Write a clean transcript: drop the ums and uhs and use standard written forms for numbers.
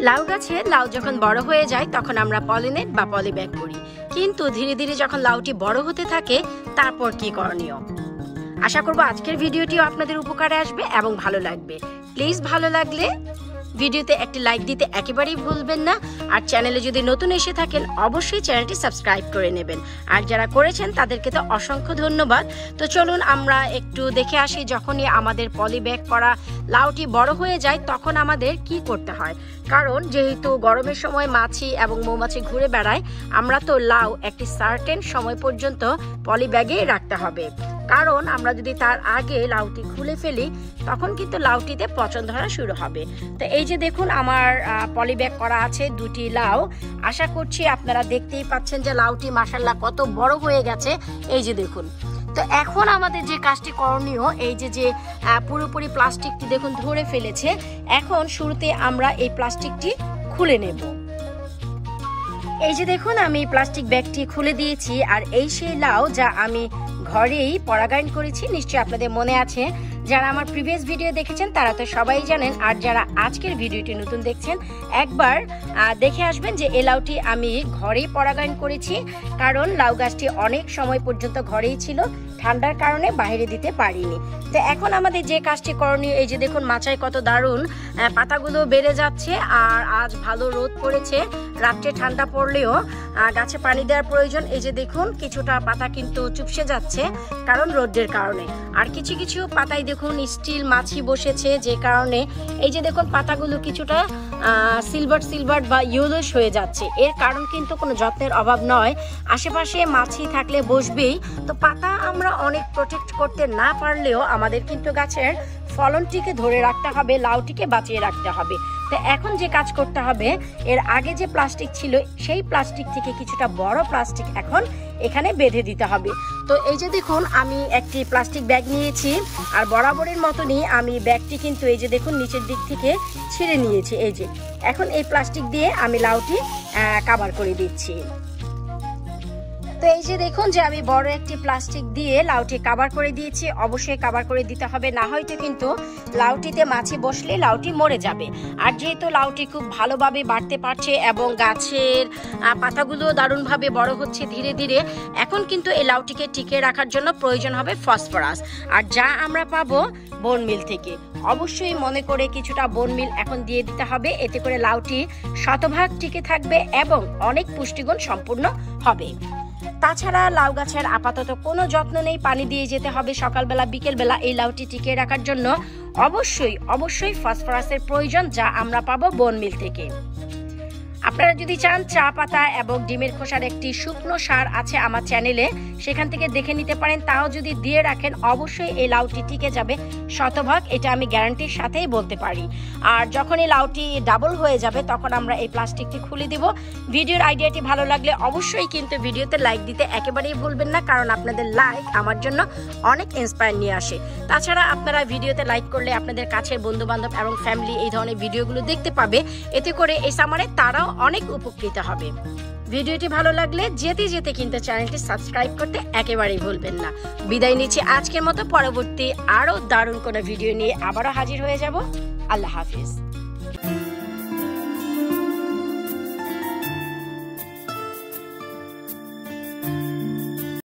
লাউ গাছে লাউ যখন বড় হয়ে যায় তখন আমরা পলিনেট বা পলি ব্যাগ করি, কিন্তু ধীরে ধীরে যখন লাউটি বড় হতে থাকে তারপর কি করণীয়। আশা করব আজকের ভিডিওটিও আপনাদের উপকারে আসবে এবং ভালো লাগবে। প্লিজ ভালো লাগলে ভিডিওতে একটি লাইক দিতে একেবারেই ভুলবেন না। আর চ্যানেলে যদি নতুন এসে থাকেন অবশ্যই চ্যানেলটি সাবস্ক্রাইব করে নেবেন, আর যারা করেছেন তাদেরকে তো অসংখ্য ধন্যবাদ। তো চলুন আমরা একটু দেখে আসি, যখনই আমাদের পলি ব্যাগ করা লাউটি বড় হয়ে যায় তখন আমাদের কি করতে হয়। কারণ যেহেতু গরমের সময় মাছি এবং মৌমাছি ঘুরে বেড়ায়, আমরা তো লাউ একটি সার্টেন সময় পর্যন্ত পলি ব্যাগে রাখতে হবে। কারণ আমরা যদি তার আগে লাউটি খুলে ফেলি তখন কিন্তু লাউটিতে পচন ধরা শুরু হবে। তো এই যে দেখুন আমার পলি ব্যাগ করা আছে দুটি লাউ। আশা করছি আপনারা দেখতেই পাচ্ছেন যে লাউটি মাশাআল্লাহ কত বড় হয়ে গেছে। এই যে দেখুন। তো এখন আমাদের যে কাজটি করণীয়, এই যে পুরোপুরি প্লাস্টিকটি দেখুন ধরে ফেলেছে। এখন শুরুতে আমরা এই প্লাস্টিকটি খুলে নেব। এই যে দেখুন আমি প্লাস্টিক ব্যাগটি খুলে দিয়েছি, আর এই সেই লাউ যা আমি ঘরেই পরাগায়ন করেছি। নিশ্চয়ই আপনাদের মনে আছে, যারা আমার প্রিভিয়াস ভিডিও দেখেছেন তারা তো সবাই জানেন, আর যারা আজকের ভিডিওটি নতুন দেখছেন একবার দেখে আসবেন যে এই লাউটি আমি ঘরেই পরাগায়ন করেছি। কারণ লাউ গাছটি অনেক সময় পর্যন্ত ঘরেই ছিল, ঠান্ডার কারণে বাইরে দিতে পারিনি। তো এখন আমাদের যে কাজটি করণীয়, এই যে দেখুন মাচায় কত দারুণ পাতাগুলো বেড়ে যাচ্ছে, আর আজ ভালো রোদ পড়েছে। রাত্রে ঠান্ডা পড়লেও গাছে পানি দেওয়ার প্রয়োজন। এই যে দেখুন কিছুটা পাতা কিন্তু চুপসে যাচ্ছে কারণ রোদের কারণে, আর কিছু কিছু পাতায় দেখুন স্টিল মাছি বসেছে, যে কারণে এই যে দেখুন পাতাগুলো কিছুটা সিলভার বা ইয়েলোশ হয়ে যাচ্ছে। এর কারণ কিন্তু কোনো যত্নের অভাব নয়, আশেপাশে মাছি থাকলে বসবেই। তো পাতা আমরা অনেক প্রোটেক্ট করতে না পারলেও আমাদের কিন্তু গাছের ফলনটিকে ধরে রাখতে হবে, লাউটিকে বাঁচিয়ে রাখতে হবে। তো এখন যে কাজ করতে হবে, এর আগে যে প্লাস্টিক ছিল সেই প্লাস্টিক থেকে কিছুটা বড় প্লাস্টিক এখন এখানে বেঁধে দিতে হবে। তো এই যে দেখুন আমি একটি প্লাস্টিক ব্যাগ নিয়েছি, আর বরাবরের মতনই আমি ব্যাগটি কিন্তু এই যে দেখুন নিচের দিক থেকে ছিঁড়ে নিয়েছি। এই যে এখন এই প্লাস্টিক দিয়ে আমি লাউটি কভার করে দিচ্ছি। তো এই যে দেখুন যে আমি বড় একটি প্লাস্টিক দিয়ে লাউটি কভার করে দিয়েছি। অবশ্যই কভার করে দিতে হবে, না হয়তো কিন্তু লাউটিতে মাছি বসলে লাউটি মরে যাবে। আর যেহেতু লাউটি খুব ভালোভাবে বাড়তে পারছে এবং গাছের পাতাগুলো দারুণভাবে বড় হচ্ছে ধীরে ধীরে, এখন কিন্তু এই লাউটিকে টিকে রাখার জন্য প্রয়োজন হবে ফসফরাস, আর যা আমরা পাবো বোন মিল থেকে। অবশ্যই মনে করে কিছুটা বোন মিল এখন দিয়ে দিতে হবে, এতে করে লাউটি শতভাগ টিকে থাকবে এবং অনেক পুষ্টিগুণ সম্পূর্ণ হবে। তাছাড়া লাউ গাছের আপাতত কোনো যত্ন নেই, পানি দিয়ে যেতে হবে সকালবেলা বিকেলবেলা এই লাউটি টিকিয়ে রাখার জন্য। অবশ্যই ফসফরাসের প্রয়োজন, যা আমরা পাবো বোন মিল থেকে। আপনারা যদি চান চা পাতা এবং ডিমের খোসার একটি শুকনো সার আছে আমার চ্যানেলে, সেখান থেকে দেখে নিতে পারেন। তাও যদি দিয়ে রাখেন অবশ্যই এই লাউটি টিকে যাবে শতভাগ, এটা আমি গ্যারান্টির সাথেই বলতে পারি। আর যখন এই লাউটি ডাবল হয়ে যাবে তখন আমরা এই প্লাস্টিকটি খুলে দিব। ভিডিওর আইডিয়াটি ভালো লাগলে অবশ্যই কিন্তু ভিডিওতে লাইক দিতে একেবারেই ভুলবেন না, কারণ আপনাদের লাইক আমার জন্য অনেক ইন্সপায়ার নিয়ে আসে। তাছাড়া আপনারা ভিডিওতে লাইক করলে আপনাদের কাছের বন্ধু বান্ধব এবং ফ্যামিলি এই ধরনের ভিডিওগুলো দেখতে পাবে, এতে করে এই সামারে তারাও অনেক উপকৃত হবে। ভিডিওটি ভালো লাগলে যেতে যেতে কিন্তু চ্যানেলটি সাবস্ক্রাইব করতে একেবারেই ভুলবেন না। বিদায় নিচ্ছি আজকের মতো, পরবর্তী আরো দারুণ কোনো ভিডিও নিয়ে আবারও হাজির হয়ে যাব। আল্লাহ হাফিজ।